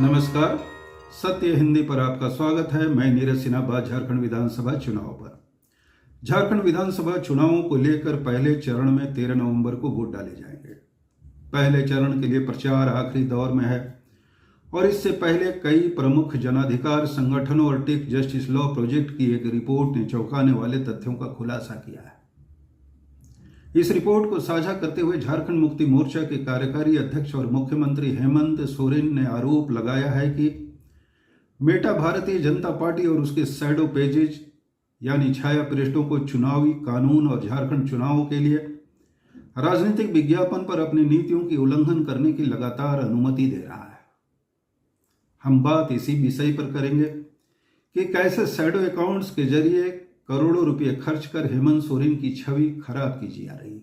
नमस्कार। सत्य हिंदी पर आपका स्वागत है। मैं नीरज सिन्हा। बात झारखंड विधानसभा चुनाव पर। झारखंड विधानसभा चुनावों को लेकर पहले चरण में 13 नवंबर को वोट डाले जाएंगे। पहले चरण के लिए प्रचार आखिरी दौर में है और इससे पहले कई प्रमुख जनाधिकार संगठनों और टेक जस्टिस लॉ प्रोजेक्ट की एक रिपोर्ट ने चौंकाने वाले तथ्यों का खुलासा किया है। इस रिपोर्ट को साझा करते हुए झारखंड मुक्ति मोर्चा के कार्यकारी अध्यक्ष और मुख्यमंत्री हेमंत सोरेन ने आरोप लगाया है कि मेटा भारतीय जनता पार्टी और उसके शैडो पेजेज यानी छाया पृष्ठों को चुनावी कानून और झारखंड चुनावों के लिए राजनीतिक विज्ञापन पर अपनी नीतियों की उल्लंघन करने की लगातार अनुमति दे रहा है। हम बात इसी विषय पर करेंगे कि कैसे शैडो अकाउंट्स के जरिए करोड़ों रुपए खर्च कर हेमंत सोरेन की छवि खराब की जा रही।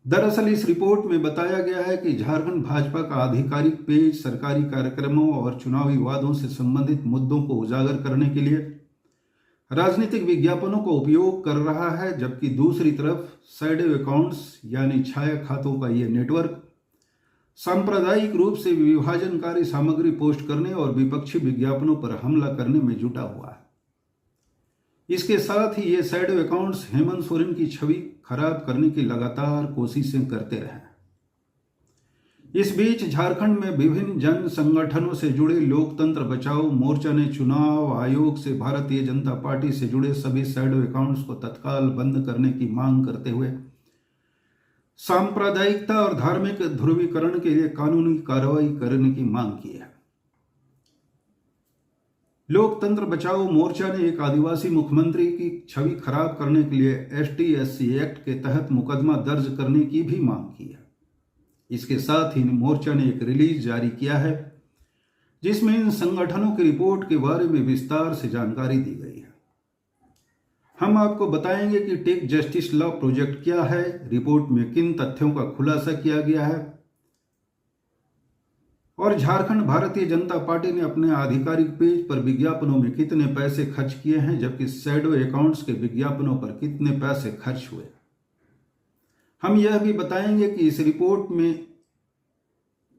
दरअसल इस रिपोर्ट में बताया गया है कि झारखंड भाजपा का आधिकारिक पेज सरकारी कार्यक्रमों और चुनावी वादों से संबंधित मुद्दों को उजागर करने के लिए राजनीतिक विज्ञापनों का उपयोग कर रहा है, जबकि दूसरी तरफ शैडो अकाउंट्स यानी छाया खातों का यह नेटवर्क सांप्रदायिक रूप से विभाजनकारी सामग्री पोस्ट करने और विपक्षी विज्ञापनों पर हमला करने में जुटा हुआ है। इसके साथ ही ये शैडो अकाउंट्स हेमंत सोरेन की छवि खराब करने की लगातार कोशिशें करते रहे। इस बीच झारखंड में विभिन्न जन संगठनों से जुड़े लोकतंत्र बचाओ मोर्चा ने चुनाव आयोग से भारतीय जनता पार्टी से जुड़े सभी शैडो अकाउंट्स को तत्काल बंद करने की मांग करते हुए सांप्रदायिकता और धार्मिक ध्रुवीकरण के लिए कानूनी कार्रवाई करने की मांग की है। लोकतंत्र बचाओ मोर्चा ने एक आदिवासी मुख्यमंत्री की छवि खराब करने के लिए ST/SC एक्ट के तहत मुकदमा दर्ज करने की भी मांग की है। इसके साथ ही मोर्चा ने एक रिलीज जारी किया है जिसमें इन संगठनों की रिपोर्ट के बारे में विस्तार से जानकारी दी गई है। हम आपको बताएंगे कि टेक जस्टिस लॉ प्रोजेक्ट क्या है, रिपोर्ट में किन तथ्यों का खुलासा किया गया है और झारखंड भारतीय जनता पार्टी ने अपने आधिकारिक पेज पर विज्ञापनों में कितने पैसे खर्च किए हैं, जबकि शैडो अकाउंट्स के विज्ञापनों पर कितने पैसे खर्च हुए। हम यह भी बताएंगे कि इस रिपोर्ट में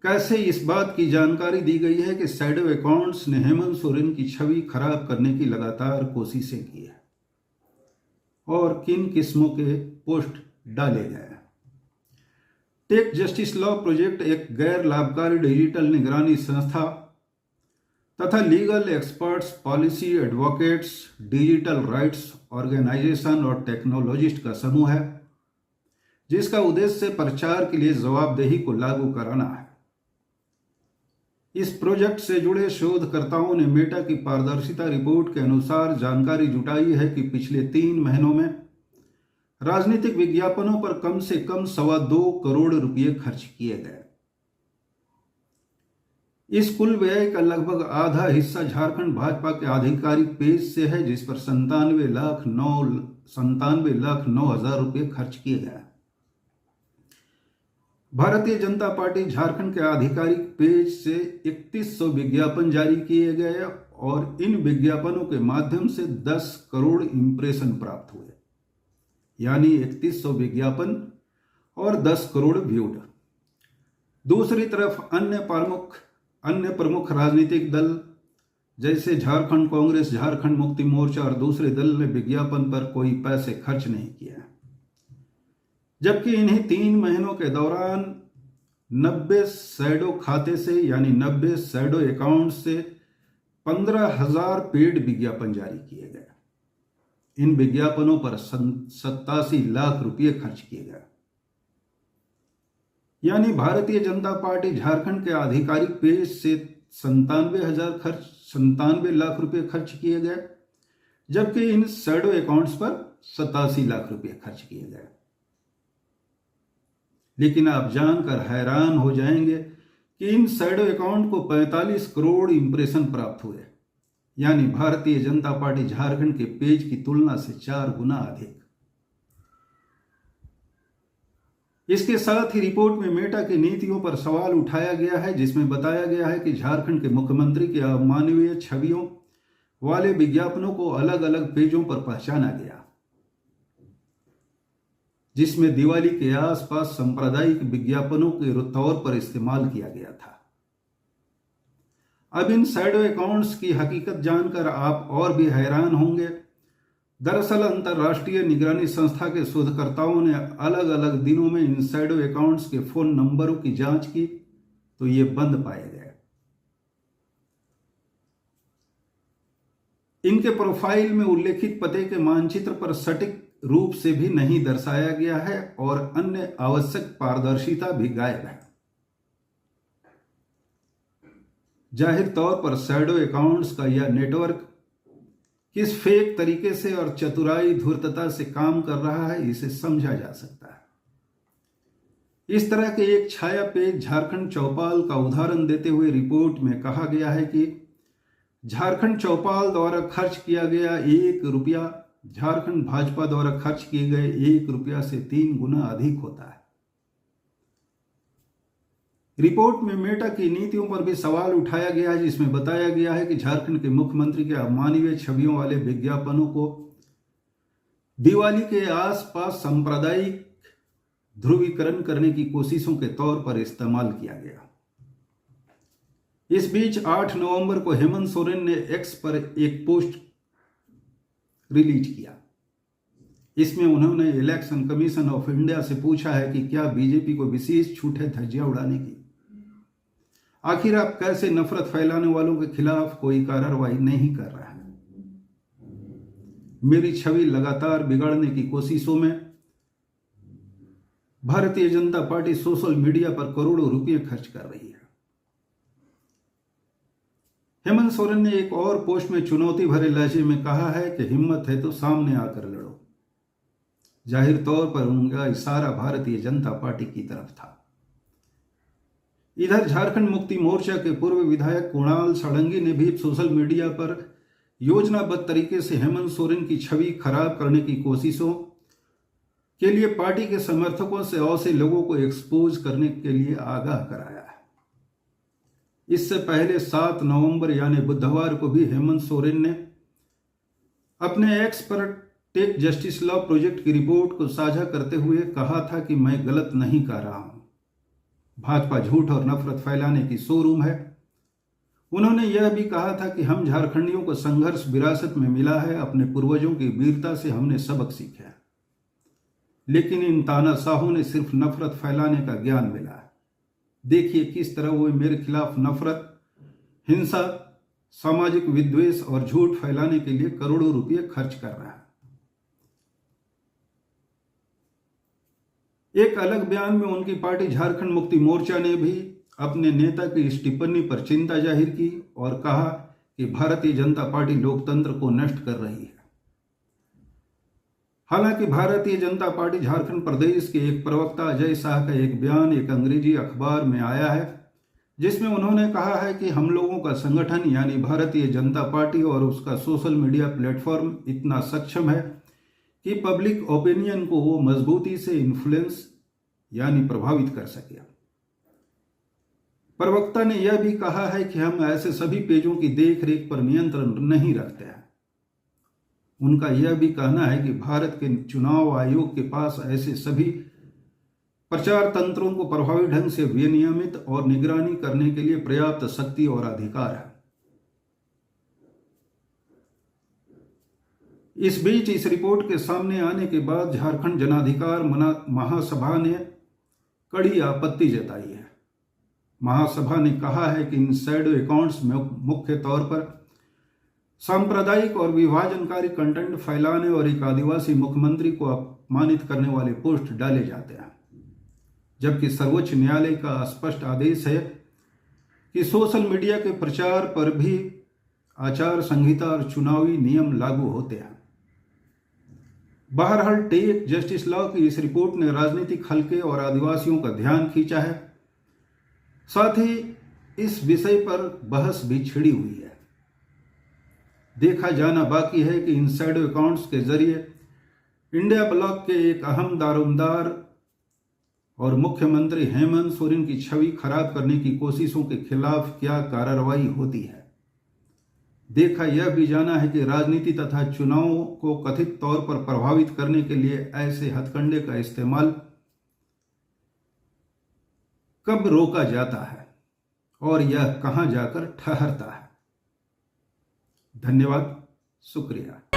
कैसे इस बात की जानकारी दी गई है कि शैडो अकाउंट्स ने हेमंत सोरेन की छवि खराब करने की लगातार कोशिशें की है और किन किस्मों के पोस्ट डाले गए हैं। टेक जस्टिस लॉ प्रोजेक्ट एक गैर लाभकारी डिजिटल निगरानी संस्था तथा legal experts, policy advocates, digital rights organisation और टेक्नोलॉजिस्ट का समूह है जिसका उद्देश्य प्रचार के लिए जवाबदेही को लागू कराना है। इस प्रोजेक्ट से जुड़े शोधकर्ताओं ने मेटा की पारदर्शिता रिपोर्ट के अनुसार जानकारी जुटाई है कि पिछले 3 महीनों में राजनीतिक विज्ञापनों पर कम से कम 2.25 करोड़ रुपए खर्च किए गए। इस कुल व्यय का लगभग आधा हिस्सा झारखंड भाजपा के आधिकारिक पेज से है, जिस पर 97,09,000 रुपए खर्च किए गए। भारतीय जनता पार्टी झारखंड के आधिकारिक पेज से 3100 विज्ञापन जारी किए गए और इन विज्ञापनों के माध्यम से 10 करोड़ इंप्रेशन प्राप्त हुए, यानी 3100 विज्ञापन और 10 करोड़ व्यूड। दूसरी तरफ अन्य प्रमुख राजनीतिक दल जैसे झारखंड कांग्रेस, झारखंड मुक्ति मोर्चा और दूसरे दल ने विज्ञापन पर कोई पैसे खर्च नहीं किया, जबकि इन्हीं 3 महीनों के दौरान 90 शैडो खाते से यानी 90 शैडो अकाउंट से 15,000 पेड विज्ञापन जारी किए गए। इन विज्ञापनों पर 87 लाख रुपए खर्च किए गए, यानी भारतीय जनता पार्टी झारखंड के आधिकारिक पेज से 97 लाख रुपए खर्च किए गए, जबकि इन शैडो अकाउंट्स पर 87 लाख रुपए खर्च किए गए। लेकिन आप जानकर हैरान हो जाएंगे कि इन शैडो अकाउंट को 45 करोड़ इंप्रेशन प्राप्त हुए, यानी भारतीय जनता पार्टी झारखंड के पेज की तुलना से 4 गुना अधिक। इसके साथ ही रिपोर्ट में मेटा की नीतियों पर सवाल उठाया गया है, जिसमें बताया गया है कि झारखंड के मुख्यमंत्री के अमानवीय छवियों वाले विज्ञापनों को अलग अलग पेजों पर पहचाना गया, जिसमें दिवाली के आसपास सांप्रदायिक विज्ञापनों के तौर पर इस्तेमाल किया गया था। अब इन शैडो अकाउंट्स की हकीकत जानकर आप और भी हैरान होंगे। दरअसल अंतर्राष्ट्रीय निगरानी संस्था के शोधकर्ताओं ने अलग अलग दिनों में इन शैडो अकाउंट्स के फोन नंबरों की जांच की तो ये बंद पाए गए। इनके प्रोफाइल में उल्लेखित पते के मानचित्र पर सटीक रूप से भी नहीं दर्शाया गया है और अन्य आवश्यक पारदर्शिता भी गायब है। जाहिर तौर पर शैडो अकाउंट्स का यह नेटवर्क किस फेक तरीके से और चतुराई धूर्तता से काम कर रहा है इसे समझा जा सकता है। इस तरह के एक छाया पेज झारखंड चौपाल का उदाहरण देते हुए रिपोर्ट में कहा गया है कि झारखंड चौपाल द्वारा खर्च किया गया 1 रुपया झारखंड भाजपा द्वारा खर्च किए गए 1 रुपया से 3 गुना अधिक होता है। रिपोर्ट में मेटा की नीतियों पर भी सवाल उठाया गया है, जिसमें बताया गया है कि झारखंड के मुख्यमंत्री के अमानवीय छवियों वाले विज्ञापनों को दिवाली के आसपास सांप्रदायिक ध्रुवीकरण करने की कोशिशों के तौर पर इस्तेमाल किया गया। इस बीच 8 नवंबर को हेमंत सोरेन ने एक्स पर एक पोस्ट रिलीज किया। इसमें उन्होंने इलेक्शन कमीशन ऑफ इंडिया से पूछा है कि क्या बीजेपी को विशेष छूट है धज्जियां उड़ाने की। आखिर आप कैसे नफरत फैलाने वालों के खिलाफ कोई कार्रवाई नहीं कर रहा है। मेरी छवि लगातार बिगाड़ने की कोशिशों में Bharatiya Janata party social media पर करोड़ों रुपए खर्च कर रही है। हेमंत सोरेन ने एक और पोस्ट में चुनौती भरे लहजे में कहा है कि हिम्मत है तो सामने आकर लड़ो। जाहिर तौर पर उनका इशारा भारतीय जनता पार्टी की तरफ था। इधर झारखंड मुक्ति मोर्चा के पूर्व विधायक कुणाल सारंगी ने भी सोशल मीडिया पर योजनाबद्ध तरीके से हेमंत सोरेन की छवि खराब करने की कोशिशों के लिए पार्टी के समर्थकों से ऐसे लोगों को एक्सपोज करने के लिए आगाह कराया है। इससे पहले 7 नवंबर यानी बुधवार को भी हेमंत सोरेन ने अपने एक्स पर टेक जस्टिस लॉ प्रोजेक्ट की रिपोर्ट को साझा करते हुए कहा था कि मैं गलत नहीं कर रहा हूं, भाजपा झूठ और नफरत फैलाने की शोरूम है। उन्होंने यह भी कहा था कि हम झारखंडियों को संघर्ष विरासत में मिला है, अपने पूर्वजों की वीरता से हमने सबक सीखा है, लेकिन इन तानाशाहों ने सिर्फ नफरत फैलाने का ज्ञान मिला है। देखिए किस तरह वो मेरे खिलाफ नफरत, हिंसा, सामाजिक विद्वेष और झूठ फैलाने के लिए करोड़ों रुपए खर्च कर रहा है। एक अलग बयान में उनकी पार्टी झारखंड मुक्ति मोर्चा ने भी अपने नेता की इस टिप्पणी पर चिंता जाहिर की और कहा कि भारतीय जनता पार्टी लोकतंत्र को नष्ट कर रही है। हालांकि भारतीय जनता पार्टी झारखंड प्रदेश के एक प्रवक्ता अजय शाह का एक बयान एक अंग्रेजी अखबार में आया है, जिसमें उन्होंने कहा है कि हम लोगों का संगठन यानी भारतीय जनता पार्टी और उसका सोशल मीडिया प्लेटफॉर्म इतना सक्षम है कि पब्लिक ओपिनियन को वो मजबूती से इन्फ्लुएंस यानी प्रभावित कर सके। प्रवक्ता ने यह भी कहा है कि हम ऐसे सभी पेजों की देखरेख पर नियंत्रण नहीं रखते हैं। उनका यह भी कहना है कि भारत के चुनाव आयोग के पास ऐसे सभी प्रचार तंत्रों को प्रभावी ढंग से विनियमित और निगरानी करने के लिए पर्याप्त शक्ति और अधिकार है। इस बीच इस रिपोर्ट के सामने आने के बाद झारखंड जनाधिकार महासभा ने कड़ी आपत्ति जताई है। महासभा ने कहा है कि इन शैडो अकाउंट्स में मुख्य तौर पर सांप्रदायिक और विभाजनकारी कंटेंट फैलाने और एक आदिवासी मुख्यमंत्री को अपमानित करने वाले पोस्ट डाले जाते हैं, जबकि सर्वोच्च न्यायालय का स्पष्ट आदेश है कि सोशल मीडिया के प्रचार पर भी आचार संहिता और चुनावी नियम लागू होते हैं। बहरहाल टेक जस्टिस लॉ की इस रिपोर्ट ने राजनीतिक हलके और आदिवासियों का ध्यान खींचा है। साथ ही इस विषय पर बहस भी छिड़ी हुई है। देखा जाना बाकी है कि इन शैडो अकाउंट्स के जरिए इंडिया ब्लॉक के एक अहम दारोमदार और मुख्यमंत्री हेमंत सोरेन की छवि खराब करने की कोशिशों के खिलाफ क्या कार्रवाई होती है। देखा यह भी जाना है कि राजनीति तथा चुनावों को कथित तौर पर प्रभावित करने के लिए ऐसे हथकंडे का इस्तेमाल कब रोका जाता है और यह कहां जाकर ठहरता है। धन्यवाद, शुक्रिया।